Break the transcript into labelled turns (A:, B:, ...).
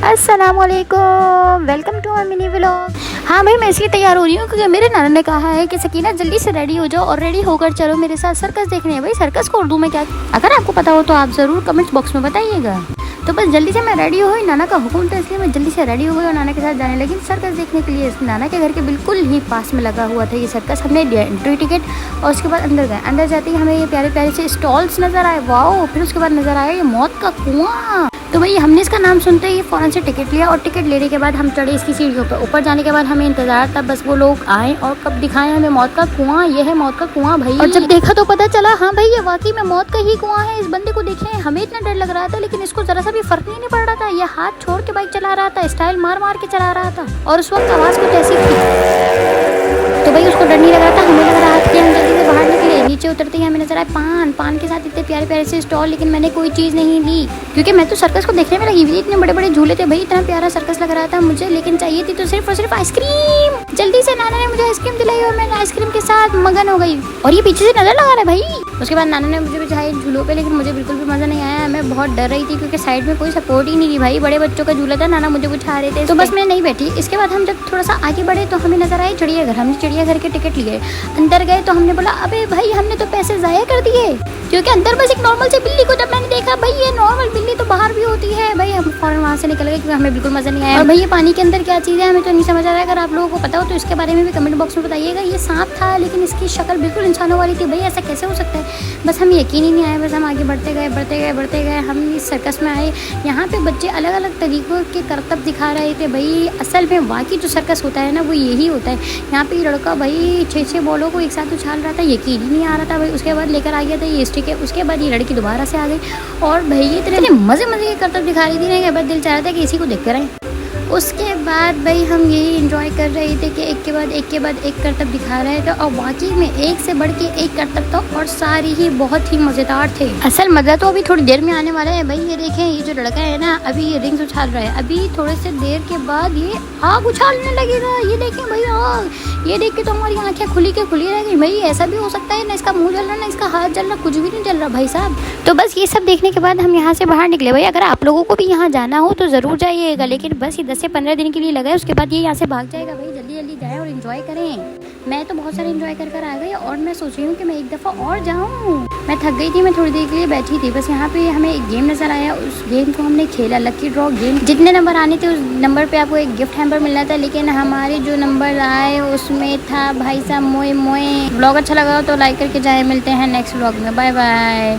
A: अस्सलामुअलैकुम, welcome to my mini vlog. हाँ भाई, मैं इसलिए तैयार हो रही हूँ क्योंकि मेरे नाना ने कहा है कि सकीना जल्दी से रेडी हो जाओ और रेडी होकर चलो मेरे साथ सर्कस देखने। है भाई, सर्कस को उर्दू में क्या, अगर आपको पता हो तो आप ज़रूर कमेंट्स बॉक्स में बताइएगा। तो बस जल्दी से मैं रेडी हुई, नाना का हुक्म था इसलिए मैं जल्दी से रेडी हो गई और नाना के साथ जाने लगी सर्कस देखने के लिए। नाना के घर के बिल्कुल ही पास में लगा हुआ था ये सर्कस। हमने एंट्री टिकट और उसके बाद अंदर गए। अंदर जाते ही हमें ये प्यारे प्यारे से स्टॉल्स नज़र आए, वाओ। फिर उसके बाद नज़र आया ये मौत का कुआं। तो भाई हमने इसका नाम सुनते ही फ़ौरन से टिकट लिया और टिकट लेने के बाद हम चढ़े इसकी सीढ़ियों पर। ऊपर जाने के बाद हमें इंतजार था बस वो लोग आए और कब दिखाएं हमें मौत का कुआं। ये है मौत का कुआं भाई। और जब देखा तो पता चला हाँ भाई ये वाकई में मौत का ही कुआं है। इस बंदे को देखें, हमें इतना डर लग रहा था लेकिन इसको जरा सा भी फर्क नहीं पड़ रहा था। ये हाथ छोड़ के बाइक चला रहा था, स्टाइल मार मार के चला रहा था और उस वक्त आवाज़ कुछ ऐसी थी। तो भाई उसको डर नहीं लग रहा था, हमें लग रहा था कि हम जल्दी से बाहर निकले। नीचे उतरते ही हमें नजर आए पान के साथ इतने प्यारे प्यारे से स्टॉल, लेकिन मैंने कोई चीज़ नहीं ली क्योंकि मैं तो सर्कस को देखने में लगी हुई थी। इतने बड़े बड़े झूले थे भाई, इतना प्यारा सर्कस लग रहा था मुझे, लेकिन चाहिए थी तो सिर्फ और सिर्फ आइसक्रीम। जल्दी से नाना ने मुझे आइसक्रीम दिलाई और मैं आइसक्रीम के साथ मगन हो गई। और ये पीछे से नजर लगा रहा है भाई। उसके बाद नाना ने मुझे बिठाई झूलों पे, लेकिन मुझे बिल्कुल भी मज़ा नहीं आया। मैं बहुत डर रही थी क्योंकि साइड में कोई सपोर्ट ही नहीं थी भाई। बड़े बच्चों का झूला था, नाना मुझे बिठा रहे थे तो बस मैं नहीं बैठी। इसके बाद हम जब थोड़ा सा आगे बढ़े तो हमें नजर आए चिड़ियाघर। हमने चिड़ियाघर के टिकट लिए, अंदर गए तो हमने बोला अबे भाई हमने तो पैसे ज़ाया कर दिए क्योंकि अंदर बस एक नॉर्मल सी बिल्ली को जब मैंने देखा भाई ये नॉर्मल बिल्ली तो बाहर भी होती है। भाई हम फौरन वहाँ से निकल गए क्योंकि हमें बिल्कुल मज़ा नहीं आया। और भाई ये पानी के अंदर क्या चीज़ है हमें तो नहीं समझ आ रहा है। अगर आप लोगों को पता हो तो इसके बारे में भी कमेंट बॉक्स में बताइएगा। ये सांप था लेकिन इसकी शक्ल बिल्कुल इंसानों वाली थी भाई, ऐसा कैसे हो सकता है। बस हम यकीन ही नहीं आया। बस हम आगे बढ़ते गए हम इस सर्कस में आए। यहाँ पे बच्चे अलग अलग तरीक़ों के करतब दिखा रहे थे भाई। असल में वाकई जो सर्कस होता है ना वो यही होता है। यहाँ पे लड़का भाई 6 बॉलों को एक साथ उछाल रहा था, यकीन ही नहीं आ रहा था भाई। उसके बाद लेकर आ गया था ये स्टिक है। उसके बाद ये लड़की दोबारा से आ गई और भाई ये इतने मज़े के करतब दिखा रही थी ना कि बस दिल चाह रहा था कि इसी को देख कर आए। उसके बाद भाई हम यही एंजॉय कर रहे थे कि एक के बाद एक करतब दिखा रहे थे और वाकई में एक से बढ़ के एक करतब था और सारी ही बहुत ही मज़ेदार थे। असल मज़ा तो अभी थोड़ी देर में आने वाला है भाई। ये देखें ये जो लड़का है ना अभी ये रिंग्स उछाल रहा है, अभी थोड़े से देर के बाद ये आग उछालने लगेगा। ये देखें भाई आग, ये देख के तो हमारी आंखें खुली के खुली रह गई भाई। ऐसा भी हो सकता है ना इसका मुँह जल रहा ना इसका हाथ जल रहा, कुछ भी नहीं जल रहा भाई साहब। तो बस ये सब देखने के बाद हम यहाँ से बाहर निकले भाई। अगर आप लोगों को भी यहाँ जाना हो तो ज़रूर जाइएगा, लेकिन बस ये 10 से 15 दिन के लिए लगा है। उसके बाद ये यहाँ से भाग जाएगा भाई। जल्दी जल्दी जाएं और इन्जॉय करें। मैं तो बहुत सारे इन्जॉय कर आ गई और मैं सोच रही हूँ कि मैं एक दफ़ा और जाऊँ। मैं थक गई थी, मैं थोड़ी देर के लिए बैठी थी। बस यहाँ पे हमें एक गेम नज़र आया, उस गेम को हमने खेला, लकी ड्रॉ गेम। जितने नंबर आने थे उस नंबर पे आपको एक गिफ्ट हैम्पर मिलना था, लेकिन हमारे जो नंबर आए उसमें था भाई साहब मोए मोए। ब्लॉग अच्छा लगा तो लाइक करके जाए। मिलते हैं नेक्स्ट ब्लॉग में, बाय बाय।